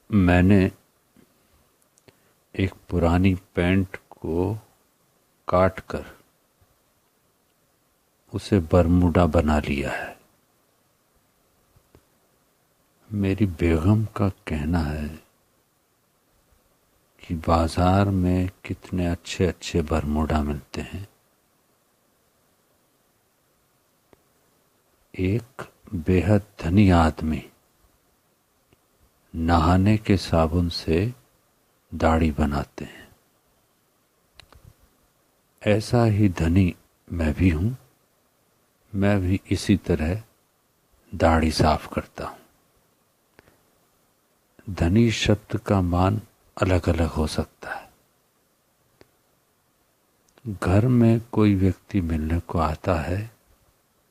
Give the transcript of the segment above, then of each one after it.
मैंने एक पुरानी पैंट को काट कर उसे बरमूडा बना लिया है। मेरी बेगम का कहना है कि बाजार में कितने अच्छे अच्छे बरमूडा मिलते हैं। एक बेहद धनी आदमी नहाने के साबुन से दाढ़ी बनाते हैं। ऐसा ही धनी मैं भी हूँ। मैं भी इसी तरह दाढ़ी साफ करता हूँ। धनी शब्द का मान अलग अलग हो सकता है। घर में कोई व्यक्ति मिलने को आता है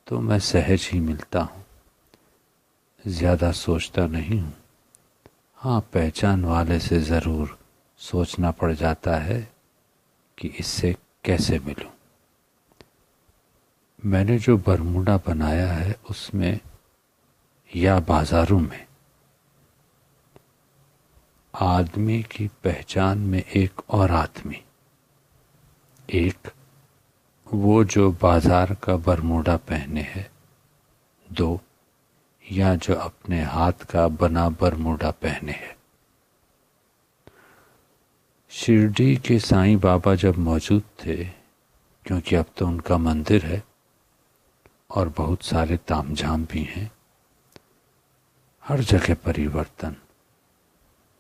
तो मैं सहज ही मिलता हूँ, ज़्यादा सोचता नहीं हूँ। हाँ, पहचान वाले से ज़रूर सोचना पड़ जाता है कि इससे कैसे मिलूं। मैंने जो बरमूडा बनाया है उसमें या बाजारों में आदमी की पहचान में एक और आदमी, एक वो जो बाजार का बरमूडा पहने है, दो या जो अपने हाथ का बना बरमूडा पहने है। शिरडी के साईं बाबा जब मौजूद थे, क्योंकि अब तो उनका मंदिर है और बहुत सारे तामझाम भी हैं, हर जगह परिवर्तन,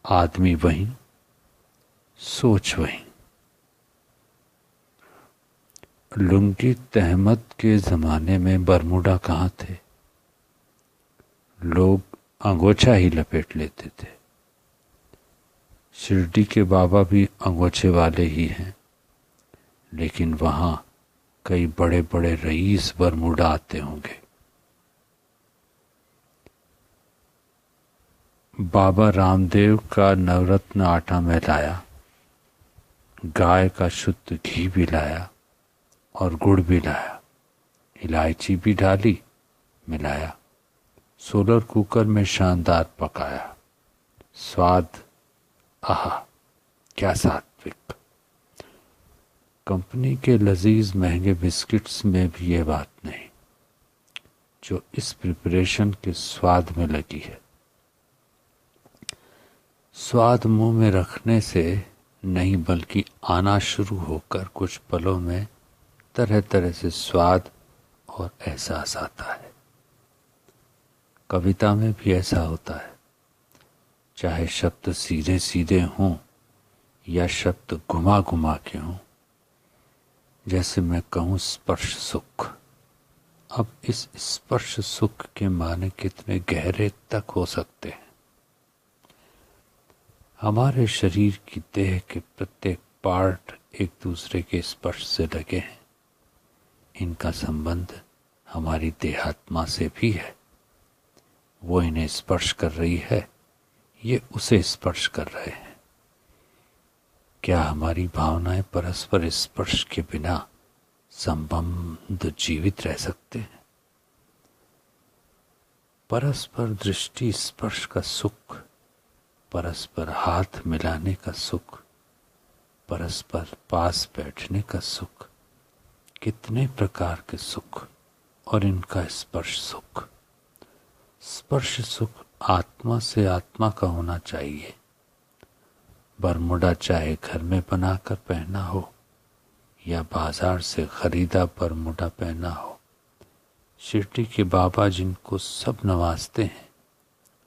आदमी वहीं, सोच वहीं। लुंगी तहमत के ज़माने में बरमूडा कहाँ थे? लोग अंगोछा ही लपेट लेते थे। शिरडी के बाबा भी अंगोछे वाले ही हैं, लेकिन वहाँ कई बड़े बड़े रईस बरमूडा आते होंगे। बाबा रामदेव का नवरत्न आटा मैं लाया, गाय का शुद्ध घी भी लाया और गुड़ भी लाया, इलायची भी डाली, मिलाया, सोलर कुकर में शानदार पकाया। स्वाद, आहा क्या सात्विक। कंपनी के लजीज महंगे बिस्किट्स में भी ये बात नहीं जो इस प्रिपरेशन के स्वाद में लगी है। स्वाद मुंह में रखने से नहीं बल्कि आना शुरू होकर कुछ पलों में तरह तरह से स्वाद और एहसास आता है। कविता में भी ऐसा होता है, चाहे शब्द सीधे सीधे हों या शब्द घुमा घुमा के हों। जैसे मैं कहूँ स्पर्श सुख। अब इस स्पर्श सुख के माने कितने गहरे तक हो सकते हैं। हमारे शरीर की देह के प्रत्येक पार्ट एक दूसरे के स्पर्श से लगे हैं। इनका संबंध हमारी देहात्मा से भी है। वो इन्हें स्पर्श कर रही है, ये उसे स्पर्श कर रहे हैं। क्या हमारी भावनाएं परस्पर स्पर्श के बिना संबंध जीवित रह सकते हैं? परस्पर दृष्टि स्पर्श का सुख, परस्पर हाथ मिलाने का सुख, परस्पर पास बैठने का सुख, कितने प्रकार के सुख और इनका स्पर्श सुख। स्पर्श सुख आत्मा से आत्मा का होना चाहिए। बरमूडा चाहे घर में बनाकर पहना हो या बाजार से खरीदा बरमूडा पहना हो। शिरडी के बाबा जिनको सब नवाजते हैं,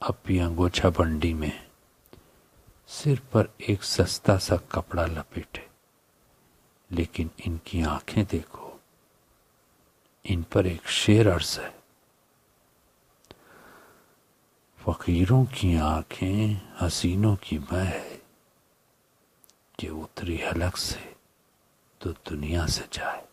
अब भी अंगोछा बंडी में है। सिर पर एक सस्ता सा कपड़ा लपेटे, लेकिन इनकी आंखें देखो, इन पर एक शेर अर्ज है। फकीरों की आंखें हसीनों की मैं है, कि उतरी हलक से तो दुनिया से जाए।